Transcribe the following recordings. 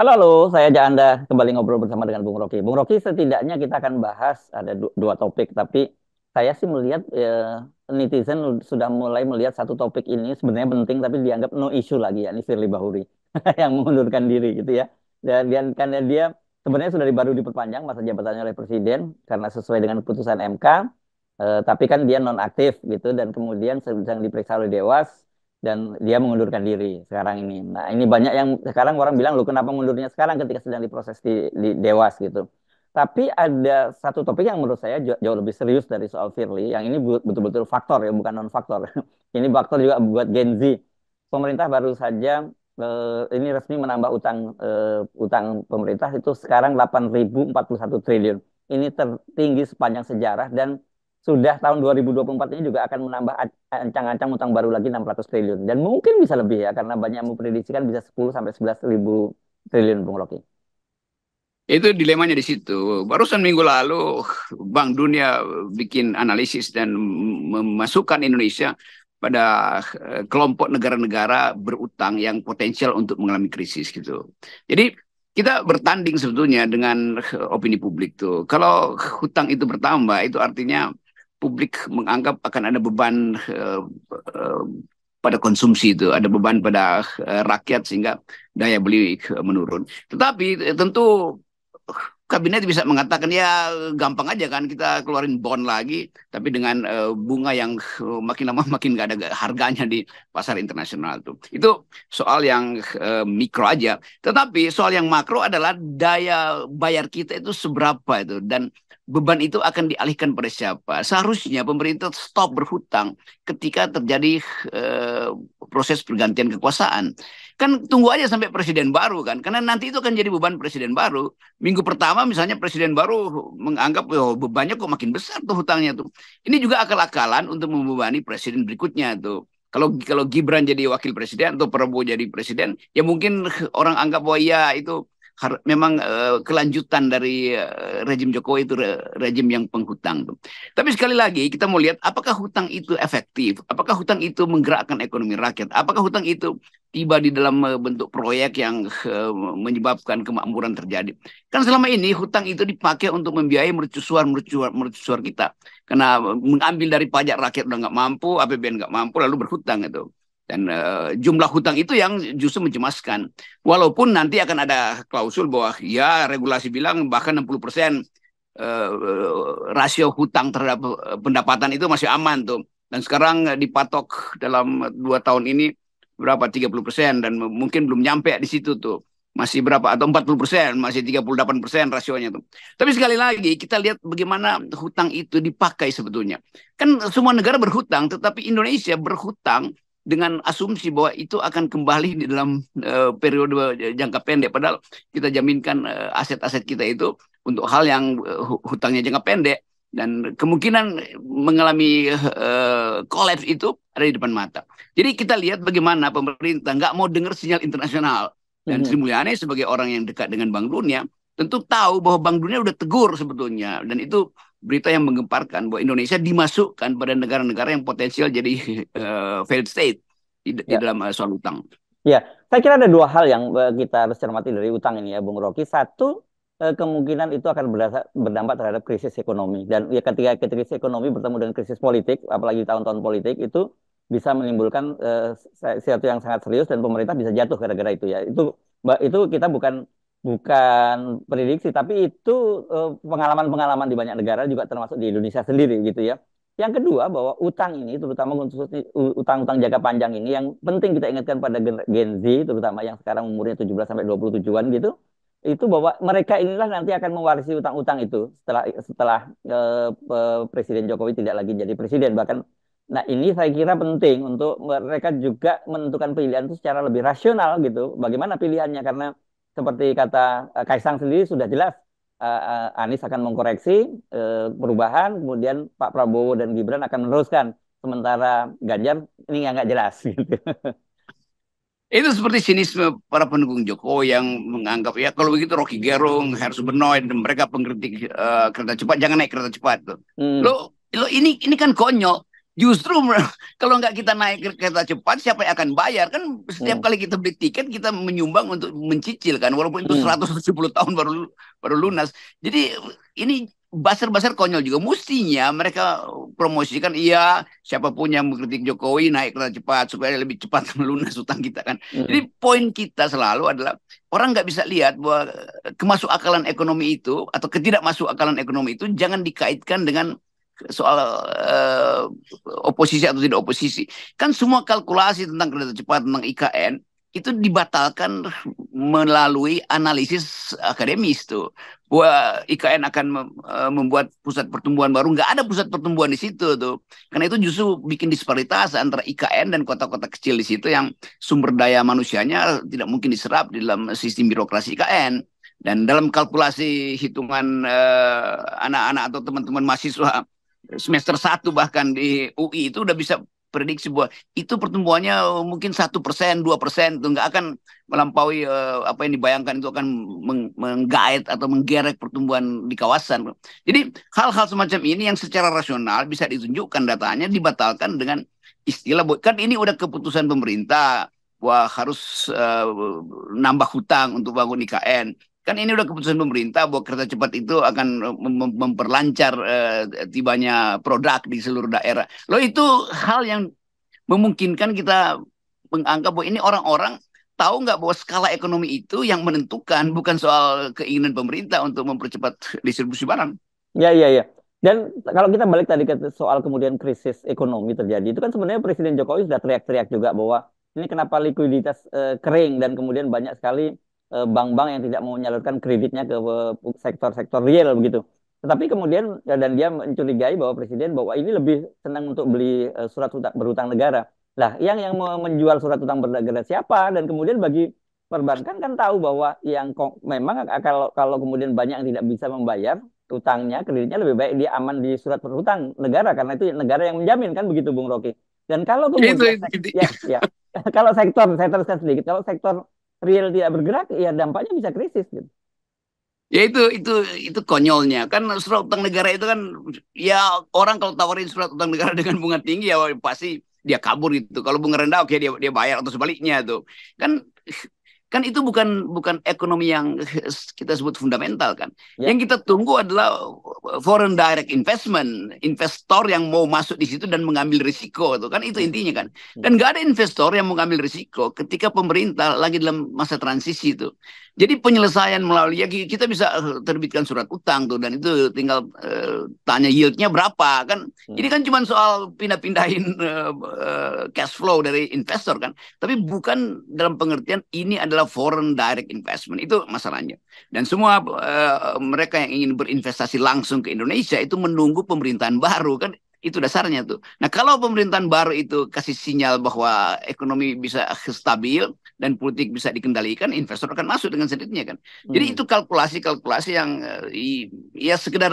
Halo, saya Anda kembali ngobrol bersama dengan Bung Rocky. Bung Rocky, setidaknya kita akan bahas ada dua topik, tapi saya sih melihat netizen sudah mulai melihat satu topik ini sebenarnya penting, tapi dianggap no issue lagi, yakni Firly Bahuri yang mengundurkan diri gitu ya. Dan karena dia sebenarnya sudah baru diperpanjang masa jabatannya oleh Presiden karena sesuai dengan putusan MK, tapi kan dia nonaktif gitu dan kemudian sedang diperiksa oleh Dewas dan dia mengundurkan diri sekarang ini. Nah, ini banyak yang sekarang orang bilang, lu kenapa mundurnya sekarang ketika sedang diproses di Dewas gitu. Tapi ada satu topik yang menurut saya jauh lebih serius dari soal Firly, yang ini betul-betul faktor ya, bukan non faktor. Ini faktor juga buat Gen Z. Pemerintah baru saja ini resmi menambah utang pemerintah itu sekarang 8.041 triliun. Ini tertinggi sepanjang sejarah dan sudah tahun 2024 ini juga akan menambah ancang-ancang utang baru lagi 600 triliun. Dan mungkin bisa lebih ya, karena banyak yang memprediksikan bisa 10 sampai 11 ribu triliun, Bung Rocky. Itu dilemanya di situ. Barusan minggu lalu Bank Dunia bikin analisis dan memasukkan Indonesia pada kelompok negara-negara berutang yang potensial untuk mengalami krisis gitu. Jadi kita bertanding sebetulnya dengan opini publik tuh. Kalau hutang itu bertambah, itu artinya publik menganggap akan ada beban eh, pada konsumsi itu, ada beban pada rakyat sehingga daya beli menurun. Tetapi tentu kabinet bisa mengatakan ya gampang aja kan kita keluarin bond lagi tapi dengan bunga yang makin lama makin gak ada harganya di pasar internasional tuh. Itu soal yang mikro aja. Tetapi soal yang makro adalah daya bayar kita itu seberapa itu dan beban itu akan dialihkan pada siapa. Seharusnya pemerintah stop berhutang ketika terjadi eh, proses pergantian kekuasaan. Kan tunggu aja sampai presiden baru kan, karena nanti itu akan jadi beban presiden baru. Minggu pertama misalnya presiden baru menganggap oh, bebannya kok makin besar tuh hutangnya tuh. Ini juga akal-akalan untuk membebani presiden berikutnya tuh. Kalau Gibran jadi wakil presiden atau Prabowo jadi presiden, ya mungkin orang anggap bahwa ya itu memang kelanjutan dari rejim Jokowi itu rejim yang penghutang tuh. Tapi sekali lagi kita mau lihat apakah hutang itu efektif, apakah hutang itu menggerakkan ekonomi rakyat, apakah hutang itu tiba di dalam bentuk proyek yang menyebabkan kemakmuran terjadi. Kan selama ini hutang itu dipakai untuk membiayai mercusuar kita. Karena mengambil dari pajak rakyat udah nggak mampu, APBN nggak mampu, lalu berhutang itu. Dan jumlah hutang itu yang justru mencemaskan. Walaupun nanti akan ada klausul bahwa ya regulasi bilang bahkan 60% rasio hutang terhadap pendapatan itu masih aman tuh. Dan sekarang dipatok dalam 2 tahun ini berapa 30% dan mungkin belum nyampe di situ tuh. Masih berapa atau 40%, masih 38% rasionya tuh. Tapi sekali lagi kita lihat bagaimana hutang itu dipakai sebetulnya. Kan semua negara berhutang, tetapi Indonesia berhutang dengan asumsi bahwa itu akan kembali di dalam periode jangka pendek. Padahal kita jaminkan aset-aset kita itu untuk hal yang hutangnya jangka pendek dan kemungkinan mengalami kolaps itu ada di depan mata. Jadi kita lihat bagaimana pemerintah nggak mau dengar sinyal internasional. Dan Sri Mulyani sebagai orang yang dekat dengan Bank Dunia tentu tahu bahwa Bank Dunia udah tegur sebetulnya dan itu berita yang menggemparkan bahwa Indonesia dimasukkan pada negara-negara yang potensial jadi failed state di Ya, dalam soal utang. ya, saya kira ada dua hal yang kita harus cermati dari utang ini ya, Bung Rocky. Satu, kemungkinan itu akan berdampak terhadap krisis ekonomi. Dan ya ketika krisis ekonomi bertemu dengan krisis politik, apalagi di tahun-tahun politik, itu bisa menimbulkan sesuatu yang sangat serius dan pemerintah bisa jatuh gara-gara itu ya. Itu kita bukan bukan prediksi, tapi itu pengalaman-pengalaman di banyak negara juga termasuk di Indonesia sendiri gitu ya. Yang kedua, bahwa utang ini, terutama untuk utang-utang jangka panjang ini, yang penting kita ingatkan pada Gen Z, terutama yang sekarang umurnya 17 sampai 27-an gitu, itu bahwa mereka inilah nanti akan mewarisi utang-utang itu setelah setelah Presiden Jokowi tidak lagi jadi presiden. Bahkan, nah ini saya kira penting untuk mereka juga menentukan pilihan itu secara lebih rasional gitu. Bagaimana pilihannya? Karena seperti kata Kaisang sendiri sudah jelas Anies akan mengkoreksi perubahan, kemudian Pak Prabowo dan Gibran akan meneruskan. Sementara Ganjar ini nggak jelas gitu. Itu seperti sinisme para pendukung Jokowi yang menganggap ya kalau begitu Rocky Gerung, Hersu Benoit, dan mereka pengkritik kereta cepat jangan naik kereta cepat tuh. Hmm. Lo ini kan konyol. Justru kalau nggak kita naik kereta cepat, siapa yang akan bayar? Kan setiap Hmm. kali kita beli tiket, kita menyumbang untuk mencicil kan, walaupun itu Hmm. 170 tahun baru baru lunas. Jadi ini basar-basar konyol juga. Mestinya mereka promosikan, iya siapapun yang mengkritik Jokowi naik kereta cepat supaya lebih cepat melunas utang kita kan. Hmm. Jadi poin kita selalu adalah orang nggak bisa lihat bahwa kemasukakalan ekonomi itu atau ketidakmasukakalan ekonomi itu jangan dikaitkan dengan soal oposisi atau tidak oposisi. Kan semua kalkulasi tentang kereta cepat, tentang IKN, itu dibatalkan melalui analisis akademis tuh. Bahwa IKN akan membuat pusat pertumbuhan baru. Nggak ada pusat pertumbuhan di situ tuh. Karena itu justru bikin disparitas antara IKN dan kota-kota kecil di situ yang sumber daya manusianya tidak mungkin diserap di dalam sistem birokrasi IKN. Dan dalam kalkulasi hitungan anak-anak atau teman-teman mahasiswa semester 1 bahkan di UI itu udah bisa prediksi bahwa itu pertumbuhannya mungkin 1%, 2% itu nggak akan melampaui apa yang dibayangkan itu akan menggait atau menggerek pertumbuhan di kawasan. Jadi hal-hal semacam ini yang secara rasional bisa ditunjukkan datanya dibatalkan dengan istilah kan ini udah keputusan pemerintah wah harus nambah hutang untuk bangun IKN. Kan ini udah keputusan pemerintah bahwa kereta cepat itu akan memperlancar tibanya produk di seluruh daerah. Loh itu hal yang memungkinkan kita menganggap bahwa ini orang-orang tahu nggak bahwa skala ekonomi itu yang menentukan bukan soal keinginan pemerintah untuk mempercepat distribusi barang. Ya, ya, ya. Dan kalau kita balik tadi ke soal kemudian krisis ekonomi terjadi, itu kan sebenarnya Presiden Jokowi sudah teriak-teriak juga bahwa ini kenapa likuiditas kering dan kemudian banyak sekali bank-bank yang tidak mau menyalurkan kreditnya ke sektor-sektor real begitu. Tetapi kemudian dan dia mencurigai bahwa Presiden bahwa ini lebih senang untuk beli surat berutang negara. Lah, yang menjual surat utang bernegara siapa? Dan kemudian bagi perbankan kan tahu bahwa memang kalau kalau kemudian banyak yang tidak bisa membayar utangnya, kreditnya lebih baik dia aman di surat berutang negara karena itu negara yang menjamin kan begitu Bung Rocky. Dan kalau Itu kemudian intinya. ya ya kalau sektor saya teruskan sedikit, kalau sektor real tidak bergerak ya dampaknya bisa krisis gitu. Ya itu konyolnya kan surat utang negara itu kan ya orang kalau tawarin surat utang negara dengan bunga tinggi ya pasti dia kabur gitu. Kalau bunga rendah oke dia dia bayar atau sebaliknya tuh. Kan kan itu bukan bukan ekonomi yang kita sebut fundamental kan. Ya. Yang kita tunggu adalah foreign direct investment, investor yang mau masuk di situ dan mengambil risiko tuh kan itu Hmm. intinya kan. Hmm. Dan nggak ada investor yang mengambil risiko ketika pemerintah lagi dalam masa transisi itu. Jadi penyelesaian melalui ya kita bisa terbitkan surat utang tuh dan itu tinggal tanya yieldnya berapa kan. Hmm. Ini kan cuma soal pindah-pindahin cash flow dari investor kan. Tapi bukan dalam pengertian ini adalah foreign direct investment. Itu masalahnya. Dan semua mereka yang ingin berinvestasi langsung ke Indonesia itu menunggu pemerintahan baru kan. Itu dasarnya tuh. Nah kalau pemerintahan baru itu kasih sinyal bahwa ekonomi bisa stabil dan politik bisa dikendalikan, investor akan masuk dengan sendirinya kan. Jadi Hmm. itu kalkulasi-kalkulasi yang ya sekedar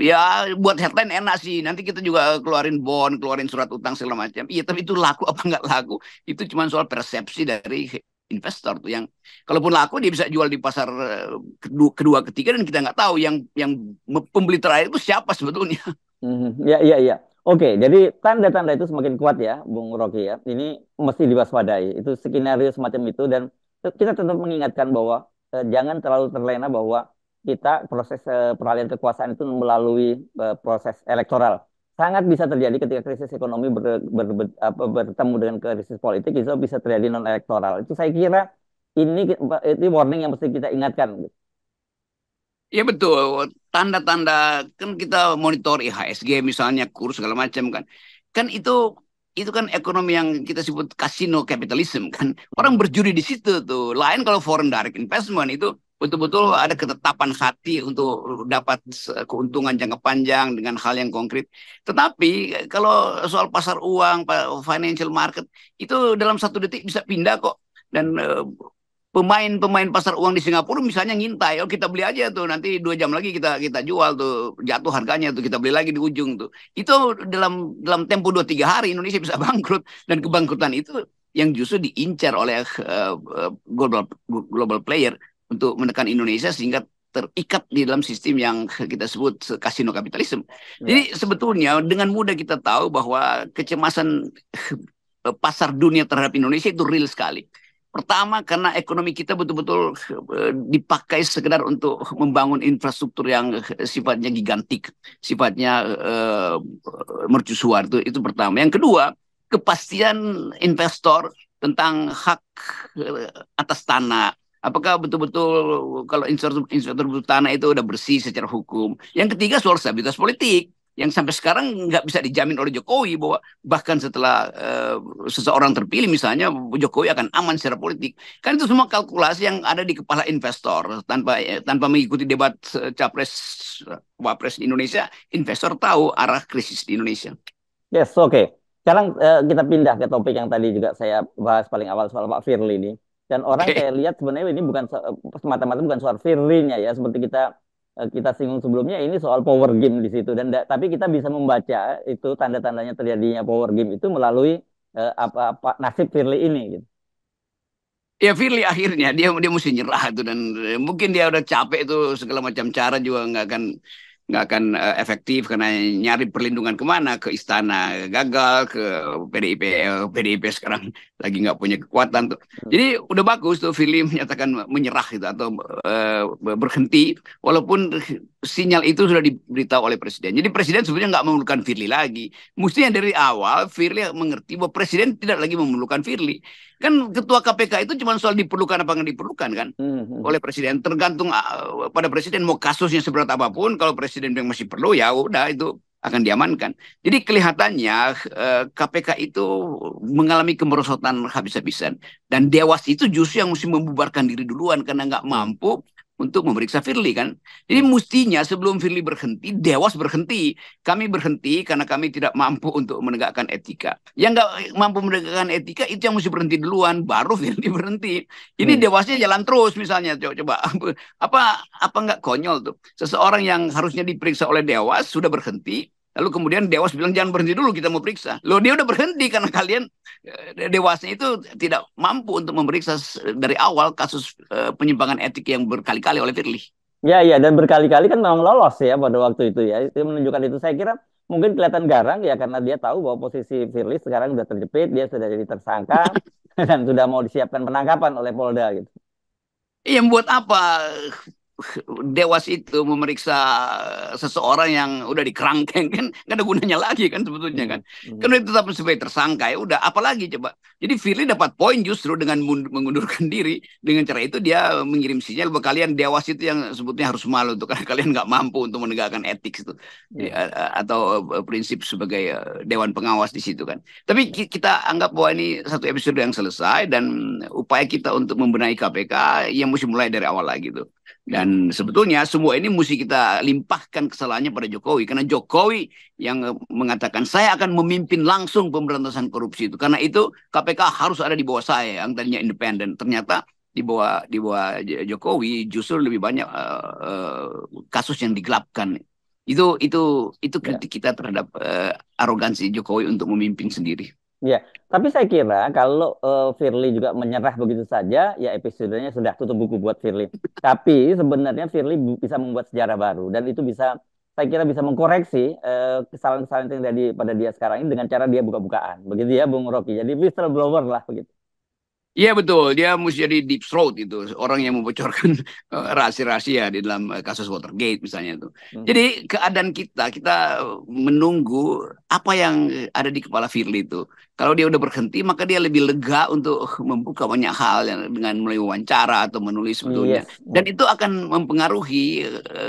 ya buat headline enak sih. Nanti kita juga keluarin bond, keluarin surat utang segala macam. Iya, tapi itu laku apa nggak laku? Itu cuma soal persepsi dari investor tuh yang kalaupun laku dia bisa jual di pasar kedua ketiga dan kita nggak tahu yang pembeli terakhir itu siapa sebetulnya. Ya, ya, ya. Oke, jadi tanda-tanda itu semakin kuat ya, Bung Rocky ya. Ini mesti diwaspadai. Itu skenario semacam itu dan kita tetap mengingatkan bahwa jangan terlalu terlena bahwa kita proses peralihan kekuasaan itu melalui proses elektoral. Sangat bisa terjadi ketika krisis ekonomi bertemu dengan krisis politik itu bisa terjadi non elektoral. Itu saya kira ini itu warning yang mesti kita ingatkan. Ya betul, tanda-tanda kan kita monitor IHSG misalnya kurs segala macam kan. Kan itu kan ekonomi yang kita sebut casino capitalism kan. Orang Hmm. berjudi di situ tuh. Lain kalau foreign direct investment itu betul-betul ada ketetapan hati untuk dapat keuntungan jangka panjang dengan hal yang konkret. Tetapi kalau soal pasar uang, financial market itu dalam 1 detik bisa pindah kok. Dan pemain-pemain pasar uang di Singapura misalnya ngintai, oh kita beli aja tuh nanti 2 jam lagi kita kita jual tuh jatuh harganya tuh kita beli lagi di ujung tuh. Itu dalam dalam tempo 2-3 hari Indonesia bisa bangkrut dan kebangkrutan itu yang justru diincar oleh global global player untuk menekan Indonesia sehingga terikat di dalam sistem yang kita sebut kasino kapitalisme. Ya. Jadi sebetulnya dengan mudah kita tahu bahwa kecemasan pasar dunia terhadap Indonesia itu real sekali. Pertama, karena ekonomi kita betul-betul dipakai sekedar untuk membangun infrastruktur yang sifatnya gigantik, sifatnya mercusuar, itu pertama. Yang kedua, kepastian investor tentang hak atas tanah. Apakah betul-betul kalau investor tanah itu udah bersih secara hukum? Yang ketiga, soal stabilitas politik yang sampai sekarang nggak bisa dijamin oleh Jokowi, bahwa bahkan setelah seseorang terpilih misalnya Jokowi akan aman secara politik. Kan itu semua kalkulasi yang ada di kepala investor. Tanpa mengikuti debat capres wapres di Indonesia, investor tahu arah krisis di Indonesia. Yes, oke. Sekarang kita pindah ke topik yang tadi juga saya bahas paling awal soal Pak Firly ini. Dan orang Oke. saya lihat sebenarnya ini bukan semata-mata bukan soal Firly-nya ya, seperti kita singgung sebelumnya, ini soal power game di situ. Dan tapi kita bisa membaca itu tanda-tandanya terjadinya power game itu melalui apa nasib Firly ini gitu. Ya Firly akhirnya dia mesti nyerah tuh, dan mungkin dia udah capek tuh, segala macam cara juga nggak akan efektif, karena nyari perlindungan kemana, ke istana gagal, ke PDIP. PDIP sekarang lagi nggak punya kekuatan tuh. Hmm. Jadi udah bagus tuh Firly menyatakan menyerah gitu, atau berhenti, walaupun sinyal itu sudah diberitahu oleh presiden. Jadi presiden sebenarnya nggak memerlukan Firly lagi. Mestinya dari awal Firly mengerti bahwa presiden tidak lagi memerlukan Firly. Kan ketua KPK itu cuma soal diperlukan apa nggak diperlukan kan Hmm, hmm, hmm. oleh presiden. Tergantung pada presiden mau kasusnya seberat apapun. Kalau presiden yang masih perlu, ya udah itu akan diamankan. Jadi kelihatannya KPK itu mengalami kemerosotan habis-habisan, dan Dewas itu justru yang mesti membubarkan diri duluan karena nggak Hmm, mampu untuk memeriksa Firly kan. Jadi hmm. mestinya sebelum Firly berhenti, Dewas berhenti. Kami berhenti karena kami tidak mampu untuk menegakkan etika. Yang nggak mampu menegakkan etika itu yang mesti berhenti duluan, baru Firly berhenti. Ini Hmm. Dewasnya jalan terus misalnya. Coba apa nggak konyol tuh? Seseorang yang harusnya diperiksa oleh Dewas sudah berhenti. Lalu kemudian Dewas bilang jangan berhenti dulu, kita mau periksa. Loh, dia udah berhenti karena kalian Dewasnya itu tidak mampu untuk memeriksa dari awal kasus penyimpangan etik yang berkali-kali oleh Firly. Ya, ya, dan berkali-kali kan memang lolos ya pada waktu itu ya. Itu menunjukkan itu. Saya kira mungkin kelihatan garang ya karena dia tahu bahwa posisi Firly sekarang sudah terjepit, dia sudah jadi tersangka dan sudah mau disiapkan penangkapan oleh Polda gitu. Yang buat apa Dewas itu memeriksa seseorang yang udah dikerangkeng, kan nggak ada gunanya lagi kan sebetulnya Hmm, kan. hmm, Karena itu tetap sebagai tersangka, ya udah apalagi coba. Jadi Firly dapat poin justru dengan mengundurkan diri. Dengan cara itu dia mengirim sinyal bahwa kalian Dewas itu yang sebetulnya harus malu untuk karena kalian nggak mampu untuk menegakkan etik itu. ya. Atau prinsip sebagai dewan pengawas di situ kan. Tapi kita anggap bahwa ini satu episode yang selesai, dan upaya kita untuk membenahi KPK yang mesti mulai dari awal lagi tuh. Hmm. Dan sebetulnya semua ini mesti kita limpahkan kesalahannya pada Jokowi. Karena Jokowi yang mengatakan saya akan memimpin langsung pemberantasan korupsi itu. Karena itu KPK harus ada di bawah saya yang tadinya independen. Ternyata di bawah Jokowi justru lebih banyak kasus yang digelapkan. Itu Ya. kritik kita terhadap arogansi Jokowi untuk memimpin sendiri. Ya, tapi saya kira kalau Firly juga menyerah begitu saja, ya episodenya sudah tutup buku buat Firly. Tapi sebenarnya Firly bisa membuat sejarah baru dan itu bisa, saya kira bisa mengkoreksi kesalahan-kesalahan yang terjadi pada dia sekarang ini dengan cara dia buka-bukaan. Begitu ya, Bung Rocky. Jadi whistleblower lah begitu. Iya betul, dia mesti jadi deep throat itu, orang yang membocorkan rahasia-rahasia di dalam kasus Watergate misalnya itu. Jadi Mhm. keadaan kita menunggu apa yang ada di kepala Firly itu. Kalau dia udah berhenti, maka dia lebih lega untuk membuka banyak hal dengan melalui wawancara atau menulis sebetulnya. Yes. Dan itu akan mempengaruhi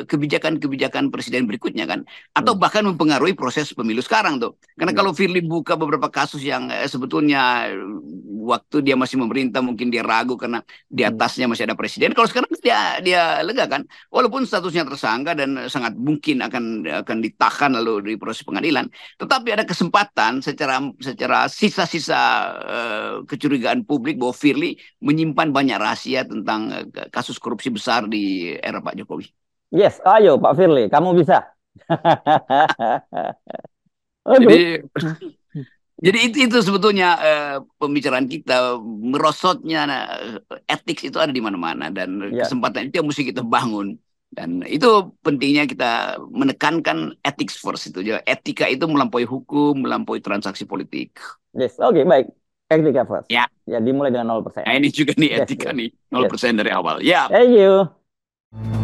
kebijakan-kebijakan presiden berikutnya kan, atau Hmm. bahkan mempengaruhi proses pemilu sekarang tuh. Karena Hmm. kalau Firly buka beberapa kasus yang sebetulnya waktu dia masih memerintah mungkin dia ragu karena di Hmm. atasnya masih ada presiden. Kalau sekarang dia lega kan, walaupun statusnya tersangka dan sangat mungkin akan ditahan lalu di proses pengadilan, tetapi ada kesempatan secara sisa-sisa kecurigaan publik bahwa Firly menyimpan banyak rahasia tentang kasus korupsi besar di era Pak Jokowi. Yes, ayo Pak Firly, kamu bisa. Aduh. Jadi Jadi itu sebetulnya pembicaraan kita, merosotnya etik itu ada di mana-mana, dan Ya. kesempatan itu yang mesti kita bangun. Dan itu pentingnya kita menekankan ethics first itu. Etika itu melampaui hukum, melampaui transaksi politik. Yes, oke, baik. Etika first. Ya, Ya, dimulai dengan 0%. nah ini juga nih Yes, etika yes, nih, yes. 0% dari awal. Ya. Thank you.